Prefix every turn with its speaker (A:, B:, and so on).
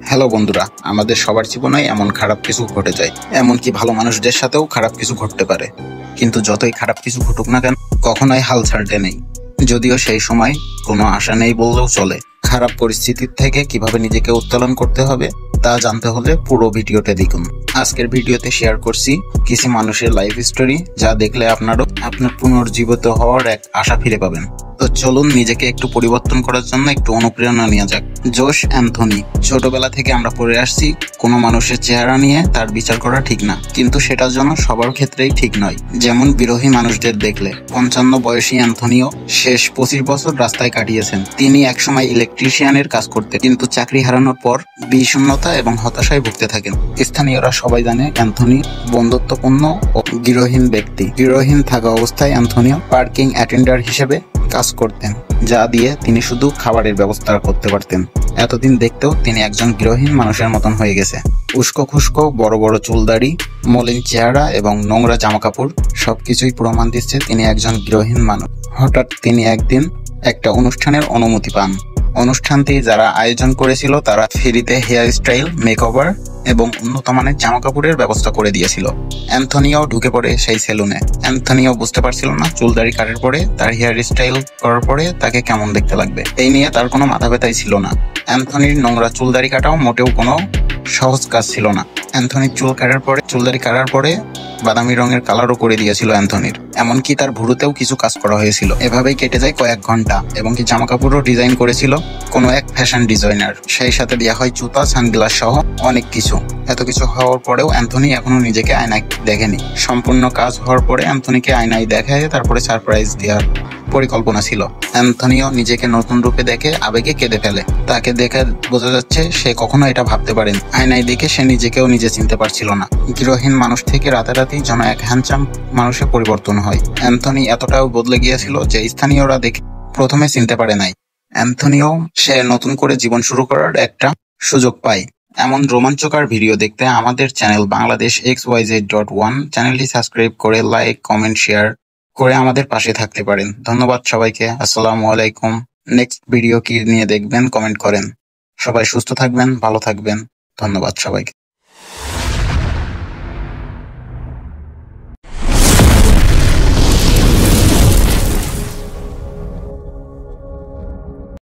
A: Hello বন্ধুরা, আমাদের সবার জীবনে এমন খারাপ কিছু ঘটে যায়, এমনকি ভালো মানুষদের সাথেও খারাপ কিছু ঘটতে পারে। কিন্তু যতই খারাপ কিছু ঘটুক না কেন, কখনোই হাল ছাড়তে নেই। যদিও সেই সময় কোনো আশা নেই বললেও চলে। খারাপ পরিস্থিতির থেকে কিভাবে নিজেকে উত্তোলন করতে হবে তা জানতে হলে পুরো ভিডিওটা দেখুন। আজকের ভিডিওতে শেয়ার করছি কিছু মানুষের লাইফ স্টোরি, যা দেখলে আপনার পুনর্জীবিত হওয়ার এক আশা ফিরে পাবেন। তো চলুন নিজেকে একটু পরিবর্তন করার জন্য একটু অনুপ্রেরণা নেওয়া যাক। জোশ অ্যান্থনি। ছোটবেলা থেকে আমরা পড়ে আসছি কোনো মানুষের চেহারা নিয়ে তার বিচার করা ঠিক না, কিন্তু সেটার জন্য সবার ক্ষেত্রেই ঠিক নয়। যেমন বিরোহী মানুষদের দেখলে 55 বয়সী অ্যান্থনিও শেষ 25 বছর রাস্তায় কাটিয়েছেন। তিনি একসময় ইলেকট্রিশিয়ানের কাজ করতেন, কিন্তু চাকরি হারানোর পর বিষণ্ণতা এবং হতাশায় ভুগতে থাকেন। স্থানীয়রা সবাই জানে অ্যান্থনি বন্ধুত্বপূর্ণ ও গৃহহীন ব্যক্তি। গৃহহীন থাকা অবস্থায় অ্যান্থনিও পার্কিং অ্যাটেন্ডার হিসেবে কাজ করতেন, যা দিয়ে তিনি শুধু খাবারের ব্যবস্থা করতে পারতেন। এতদিন দেখতেও তিনি একজন গৃহহীন মানুষের মতন হয়ে গেছে। উস্কো খুস্কো বড় বড় চুলদাড়ি, মলিন চেহারা এবং নোংরা জামাকাপড় সবকিছুই প্রমাণ দিচ্ছে তিনি একজন গৃহহীন মানুষ। হঠাৎ তিনি একদিন একটা অনুষ্ঠানের অনুমতি পান। অনুষ্ঠানটি যারা আয়োজন করেছিল তারা ফ্রিতে হেয়ার স্টাইল, মেকওভার এবং উন্নত মানের জামা কাপড়ের ব্যবস্থা করে দিয়েছিল। অ্যান্থনিও ঢুকে পড়ে সেই সেলুনে। অ্যান্থনিও বুঝতে পারছিল না চুলদাড়ি কাটার পরে, তার হেয়ার স্টাইল করার পরে তাকে কেমন দেখতে লাগবে। এই নিয়ে তার কোনো মাথা ব্যথাই ছিল না। অ্যান্থনির নোংরা চুলদাড়ি কাটাও মোটেও কোনো সহজ কাজ ছিল না। অ্যান্থনির চুলদাড়ি কাটার পরে বাদামি রঙের কালারও করে দিয়েছিল অ্যান্থনির। এমনকি তার ভুরুতেও কিছু কাজ করা হয়েছিল। এভাবেই কেটে যায় কয়েক ঘন্টা, এবং কি জামা কাপড়ও ডিজাইন করেছিল কোনো এক ফ্যাশন ডিজাইনার। সেই সাথে দেওয়া হয় জুতা, সানগ্লাস সহ অনেক কিছু। এত কিছু হওয়ার পরেও অ্যান্থনি এখনো নিজেকে আয়নায় দেখেনি। সম্পূর্ণ কাজ হওয়ার পরে অ্যান্থনিকে আয়নায় দেখায় তারপরে সারপ্রাইজ দেওয়ার পরিকল্পনা ছিল। অ্যান্থনিও নিজেকে নতুন রূপে দেখে আবেগে কেঁদে ফেলে। তাকে দেখে বোঝা যাচ্ছে সে কখনো এটা ভাবতে পারেনি। আয়নায় দেখে সে নিজেকেও নিজে চিনতে পারছিল না। গৃহহীন মানুষ থেকে রাতারাতি যেন এক হ্যান্ডসাম মানুষে পরিবর্তন হয়। অ্যান্থনি এতটাও বদলে গিয়েছিল যে স্থানীয়রা দেখে প্রথমে চিনতে পারে নাই। অ্যান্থনিও সে নতুন করে জীবন শুরু করার একটা সুযোগ পায়। এমন রোমাঞ্চকর ভিডিও দেখতে আমাদের চ্যানেল বাংলাদেশ xyz.1 চ্যানেলটি সাবস্ক্রাইব করে লাইক, কমেন্ট, শেয়ার করে আমাদের পাশে থাকতে পারেন। ধন্যবাদ সবাইকে। আসসালামু আলাইকুম। নেক্সট ভিডিও কি নিয়ে দেখবেন কমেন্ট করেন। সবাই সুস্থ থাকবেন, ভালো থাকবেন। ধন্যবাদ সবাইকে।